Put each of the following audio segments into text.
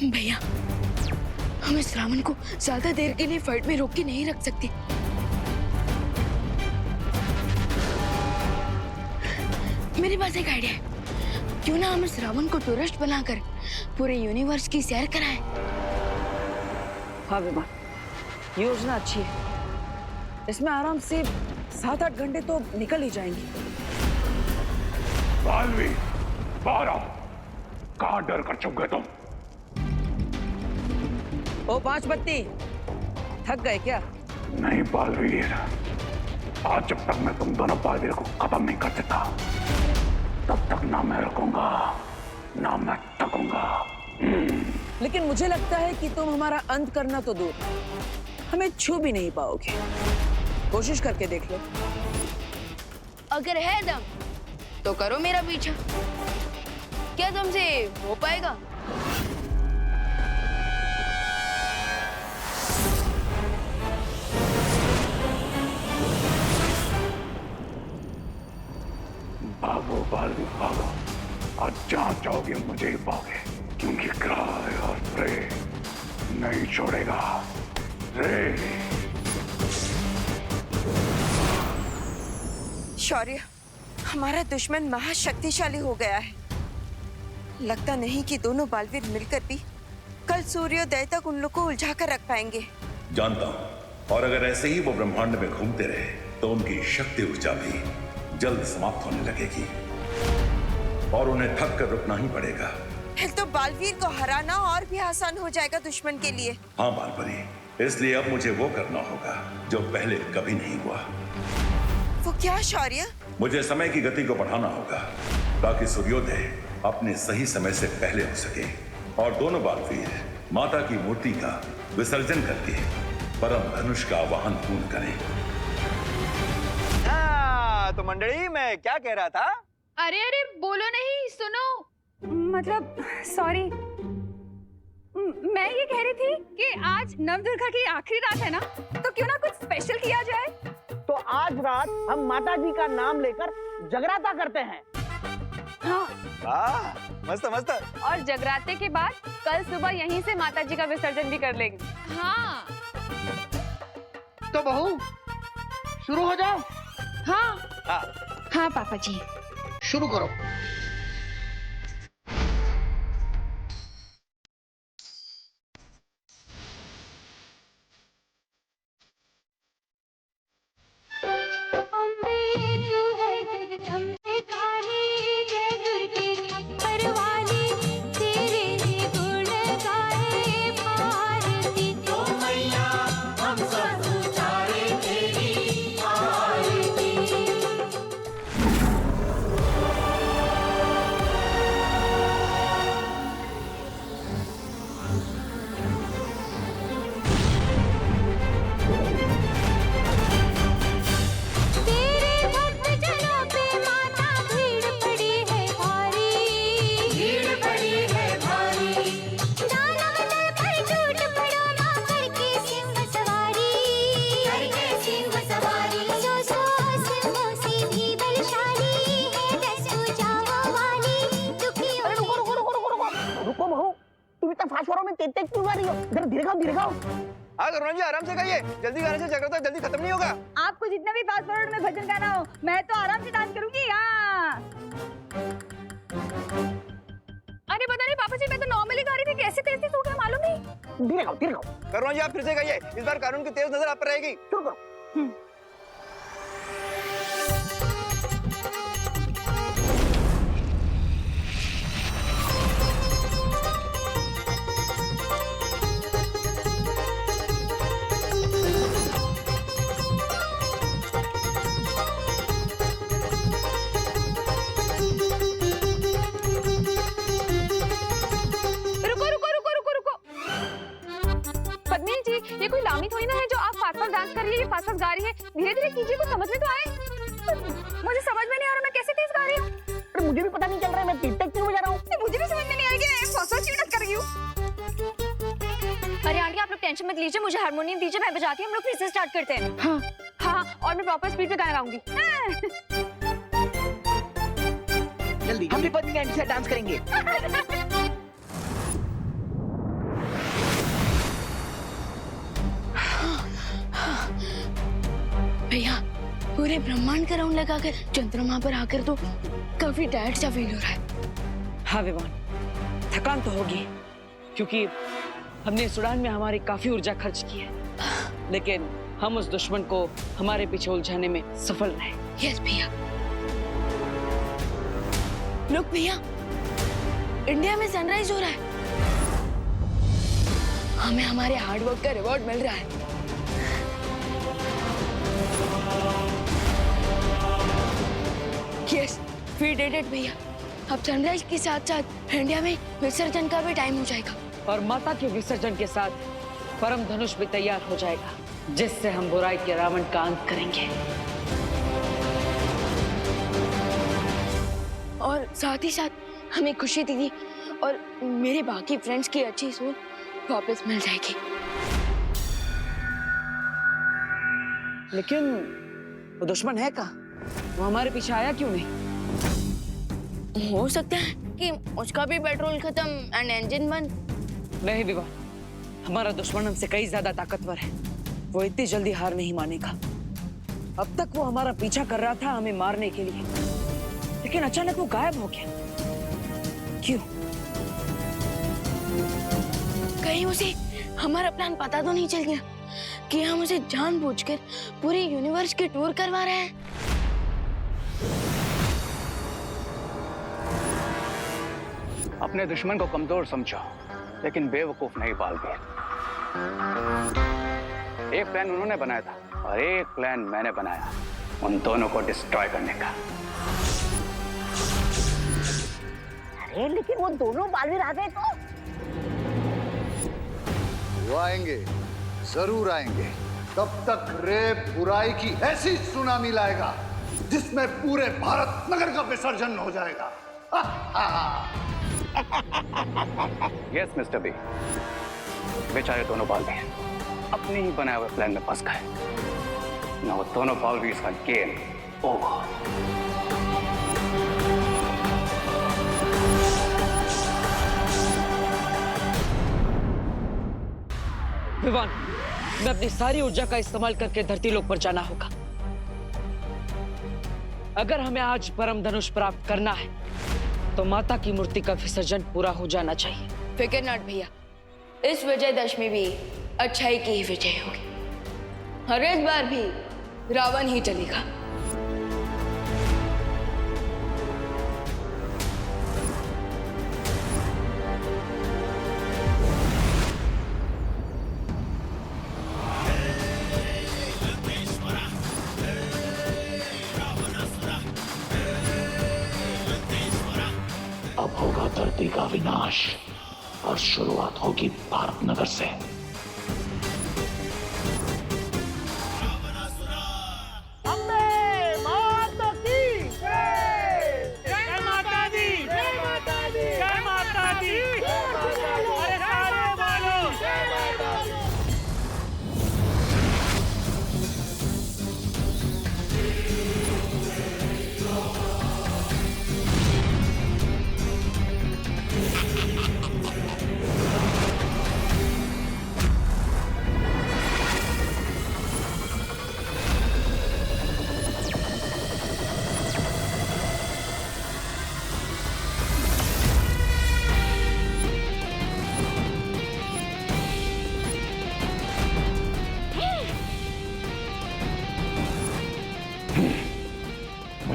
भैया, हम इस रावण को ज्यादा देर के लिए फाइट में रोक के नहीं रख सकते। मेरे पास एक आइडिया है। क्यों ना हम इस रावण को टूरिस्ट बनाकर पूरे यूनिवर्स की सैर कराएं? हाँ विमान, योजना अच्छी है। इसमें आराम से 7-8 घंटे तो निकल ही जाएंगे। बालवीर, बाहर आओ। कहाँ डर कर चुप गए तुम? ओ पांच बत्ती, थक गए क्या? नहीं बालवीर, आज जब तक मैं तुम दोनों बालवीर को खत्म नहीं कर देता, तब तक ना मैं रुकूंगा ना मैं थकूंगा। लेकिन मुझे लगता है कि तुम हमारा अंत करना तो दूर, हमें छू भी नहीं पाओगे। कोशिश करके देख लो। अगर है दम तो करो मेरा पीछा। क्या तुमसे हो पाएगा? भागो बालवीर भागो, आज जहां जाओगे मुझे ही पाओगे, क्योंकि क्राय और प्रे नहीं छोड़ेगा। रे शौर्य, हमारा दुश्मन महाशक्तिशाली हो गया है। लगता नहीं कि दोनों बालवीर मिलकर भी कल सूर्योदय तक उन लोग को उलझा कर रख पाएंगे। जानता हूं, और अगर ऐसे ही वो ब्रह्मांड में घूमते रहे तो उनकी शक्ति ऊर्जा भी जल्द समाप्त होने लगेगी और उन्हें थक कर रुकना ही पड़ेगा। फिर तो बालवीर को हराना और भी आसान हो जाएगा दुश्मन के लिए। हाँ बालपरी, इसलिए अब मुझे वो करना होगा जो पहले कभी नहीं हुआ। वो क्या शौर्य? मुझे समय की गति को बढ़ाना होगा ताकि सूर्योदय अपने सही समय से पहले हो सके और दोनों बालवीर माता की मूर्ति का विसर्जन करके परम धनुष का आवाहन पूर्ण करें। तो मंडली, मैं क्या कह रहा था? अरे अरे बोलो नहीं, सुनो। मतलब सॉरी, मैं ये कह रही थी कि आज नवदुर्गा की आखिरी रात है ना, तो क्यों ना कुछ स्पेशल किया जाए। तो आज रात हम माता जी का नाम लेकर जगराता करते हैं। हाँ। वाह, मस्त मस्त। और जगराते के बाद कल सुबह यहीं से माता जी का विसर्जन भी कर लेंगे। हाँ। तो बहू, शुरू हो जाओ। हाँ हाँ हाँ पापा जी, शुरू करो। मैं तेज तेज क्यों गा रही हूँ? जरा धीरे गाओ, धीरे गाओ। हाँ करुणा जी आराम से गाइए, जल्दी गाने से जगराता जल्दी खत्म नहीं होगा। आपको जितना भी फास्ट फॉरवर्ड में भजन गाना हो, मैं तो आराम से डांस करूंगी। हाँ। अरे पता नहीं पापा जी, मैं तो नॉर्मली गा रही थी, कैसे तेज तेज हो गया मालूम नहीं। धीरे गाओ, धीरे गाओ। करुणा जी आप फिर से गाइए, इस बार कानून की तेज नजर आप पर रहेगी। शुरू करो। ये कोई लामी थोड़ी ना है जो आप फास्ट फास्ट डांस कर रही है, ये फास्ट फास्ट गा रही है। धीरे धीरे कीजिए, कुछ समझ में तो आए। मुझे समझ में नहीं आ रहा मैं कैसे तेज गा रही हूँ। अरे मुझे भी पता नहीं चल रहा है मैं तेज तेज क्यों बजा रहा हूँ। मुझे भी समझ में नहीं आ रही है फास्ट फास्ट क्यों डांस कर रही हूँ। अरे आंटी आप लोग टेंशन मत लीजिए, मुझे हारमोनियम दीजिए, मैं बजाती हूँ, हम लोग फिर से स्टार्ट करते हैं। हाँ हाँ, और मैं प्रॉपर स्पीड पे गाना गाऊंगी। जल्दी हम भी पत्नी के साथ डांस करेंगे। भैया पूरे ब्रह्मांड का राउंड लगाकर चंद्रमा पर आकर तो काफी टायर्ड सा फील हो रहा है। हाँ विवान, थकान तो होगी क्योंकि हमने इस उड़ान में हमारी काफी ऊर्जा खर्च की है, लेकिन हम उस दुश्मन को हमारे पीछे उलझाने में सफल रहे। यस भैया। लोग भैया, इंडिया में सनराइज हो रहा है, हमें हमारे हार्डवर्क का रिवॉर्ड मिल रहा है। यस, वी डिड इट भैया। अब सनराइज के साथ साथ इंडिया में विसर्जन का भी टाइम हो जाएगा और माता के विसर्जन के साथ परम धनुष भी तैयार हो जाएगा, जिससे हम बुराई के रावण का अंत करेंगे। और साथ ही साथ हमें खुशी दीदी और मेरे बाकी फ्रेंड्स की अच्छी सोच वापस मिल जाएगी। लेकिन वो दुश्मन है कहाँ? वो हमारे पीछे आया क्यों नहीं? हो सकता है कि उसका भी पेट्रोल खत्म एंड इंजन बंद। नहीं विवाह, हमारा दुश्मन हमसे कई ज्यादा ताकतवर है, वो इतनी जल्दी हार नहीं मानेगा। अब तक वो हमारा पीछा कर रहा था हमें मारने के लिए, लेकिन अचानक वो गायब हो गया। क्यों? कहीं उसे हमारा प्लान पता तो नहीं चल गया कि हम उसे जानबूझकर पूरे यूनिवर्स की टूर करवा रहे हैं। अपने दुश्मन को कमजोर समझो, लेकिन बेवकूफ नहीं पालते। एक प्लान उन्होंने बनाया था और एक प्लान मैंने बनाया, उन दोनों को डिस्ट्रॉय करने का। अरे लेकिन वो दोनों बालवीर आ गए तो? वो आएंगे, जरूर आएंगे। तब तक रे बुराई की ऐसी सुनामी लाएगा जिसमें पूरे भारत नगर का विसर्जन हो जाएगा। यस मिस्टर बी, बेचारे दोनों बालवीर अपने ही बनाए हुए प्लान में फंस गए। ना वो दोनों बालवीर का गेम ओवर। विवान, मैं अपनी सारी ऊर्जा का इस्तेमाल करके धरती लोक पर जाना होगा। अगर हमें आज परम धनुष प्राप्त करना है तो माता की मूर्ति का विसर्जन पूरा हो जाना चाहिए। फिकर नॉट भैया, इस विजयदशमी भी अच्छाई की ही विजय होगी और इस बार भी रावण ही चलेगा। अब होगा धरती का विनाश और शुरुआत होगी भारत नगर से।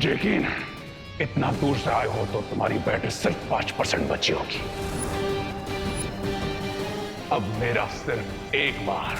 मुझे यकीन है, इतना दूर से आए हो तो तुम्हारी बैटरी सिर्फ 5% बची होगी। अब मेरा सिर्फ एक बार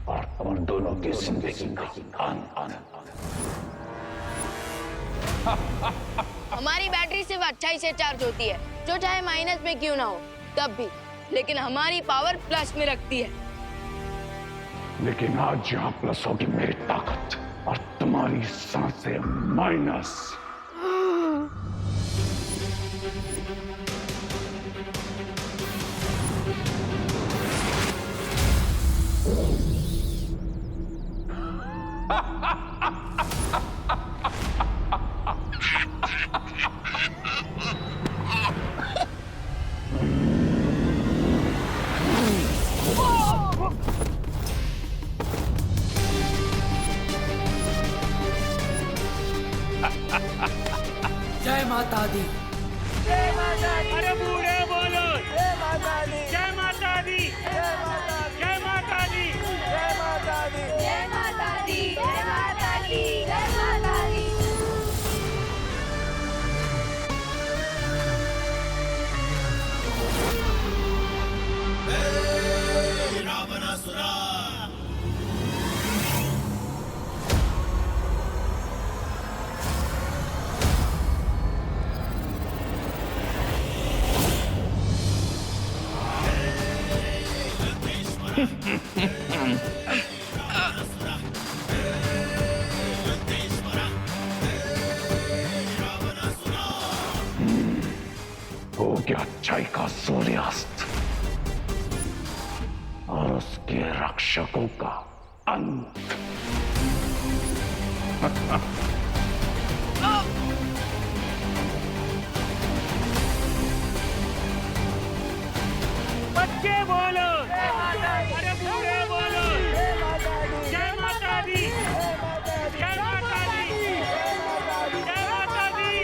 और तुम दोनों की जिंदगी का अंत। हमारी बैटरी सिर्फ अच्छाई से चार्ज होती है, जो चाहे माइनस में क्यों ना हो तब भी, लेकिन हमारी पावर प्लस में रखती है। लेकिन आज यहां प्लस होगी मेरी ताकत और तुम्हारी सांसें माइनस। जय माता दी। जय माता दी। अरे बूढ़े बोलो। जय माता दी। जय माता दी। जय माता दी। जय माता दी। जय माता दी। जय माता दी। जय माता दी। जय माता दी। हो गया अच्छाई का सूर्यास्त और उसके रक्षकों का अंत। बच्चे बोलो। अरे बूढ़े बोलो। जय माता दी। जय माता दी। जय माता दी।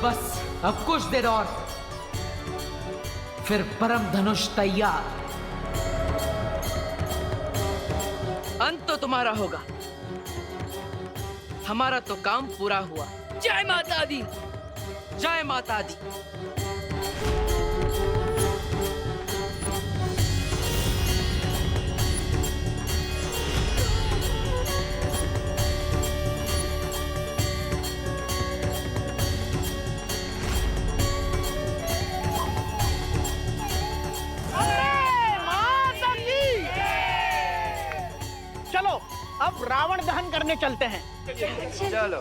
बस अब कुछ देर और, फिर परम धनुष तैयार। अंत तो तुम्हारा होगा, हमारा तो काम पूरा हुआ। जय माता दी। जय माता दी। चलो अब रावण दहन करने चलते हैं। चलो।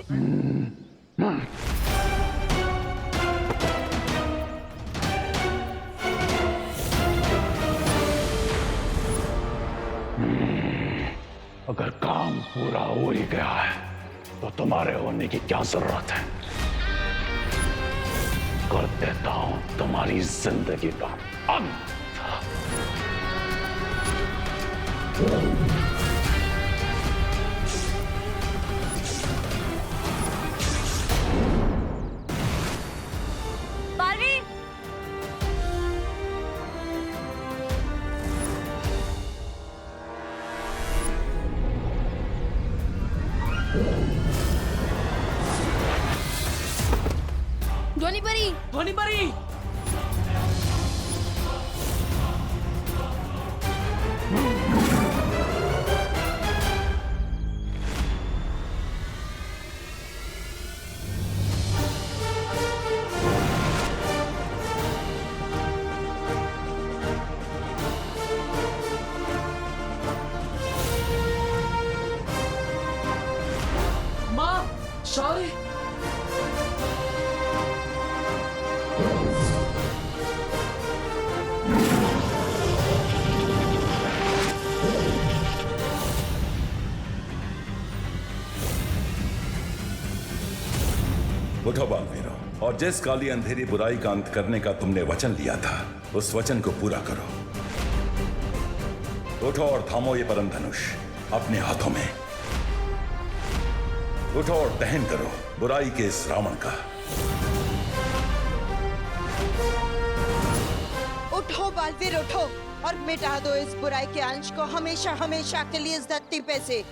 अगर काम पूरा हो ही गया है तो तुम्हारे होने की क्या जरूरत है। कर देता हूं तुम्हारी जिंदगी का अंत। बालवीर, ध्वनि परी। ध्वनि परी। माँ, शौर्य। उठो बालवीरों, और जिस काली अंधेरी बुराई का अंत करने का तुमने वचन लिया था, उस वचन को पूरा करो। उठो और थामो ये परम धनुष अपने हाथों में। उठो और दहन करो बुराई के इस रावण का। उठो बालवीर उठो, और मिटा दो इस बुराई के अंश को हमेशा हमेशा के लिए इस धरती पे से।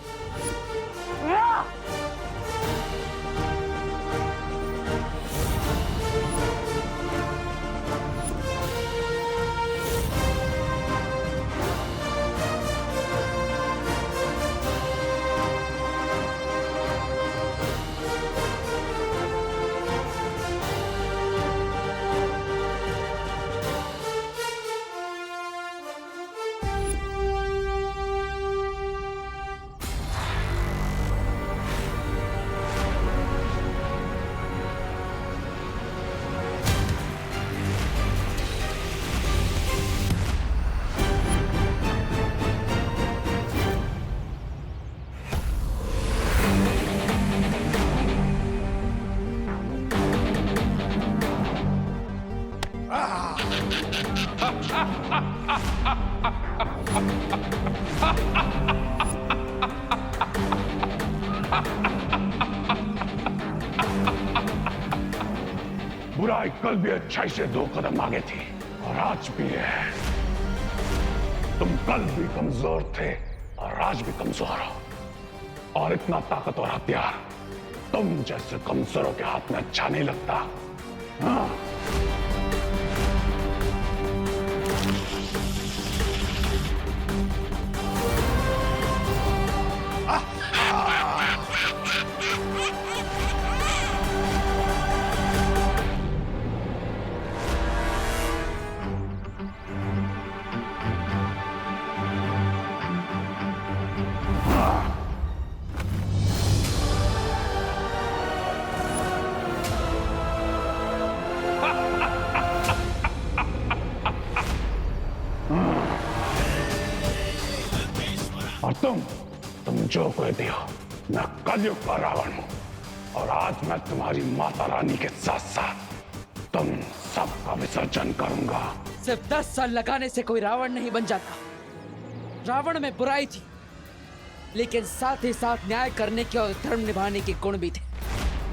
बुराई कल भी अच्छाई से 2 कदम आगे थी और आज भी है। तुम कल भी कमजोर थे और आज भी कमजोर हो, और इतना ताकतवर हथियार तुम जैसे कमजोरों के हाथ में अच्छा नहीं लगता। हाँ? और तुम जो कह दियो, मैं कलयुग का रावण हूं, और आज मैं तुम्हारी माता रानी के साथ साथ तुम सबका विसर्जन करूंगा। सिर्फ 10 साल लगाने से कोई रावण नहीं बन जाता। रावण में बुराई थी, लेकिन साथ ही साथ न्याय करने के और धर्म निभाने के गुण भी थे।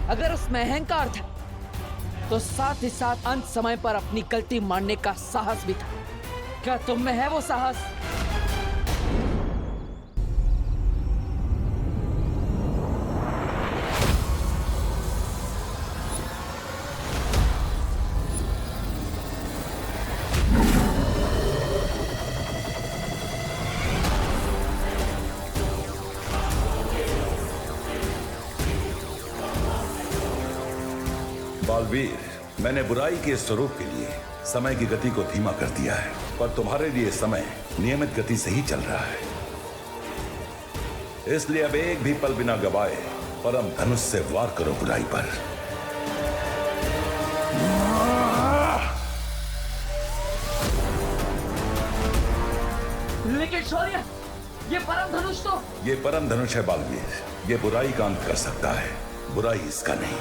अगर उसमें अहंकार था, तो साथ ही साथ अंत समय पर अपनी गलती मानने का साहस भी था। क्या तुम में है वो साहस? बालवीर, मैंने बुराई के स्वरूप के लिए समय की गति को धीमा कर दिया है, पर तुम्हारे लिए समय नियमित गति से ही चल रहा है। इसलिए अब एक भी पल बिना गवाए परम धनुष से वार करो बुराई पर। लेकिन शौर्य, ये परम धनुष तो... ये परम धनुष है बालवीर, ये बुराई का अंत कर सकता है, बुराई इसका नहीं।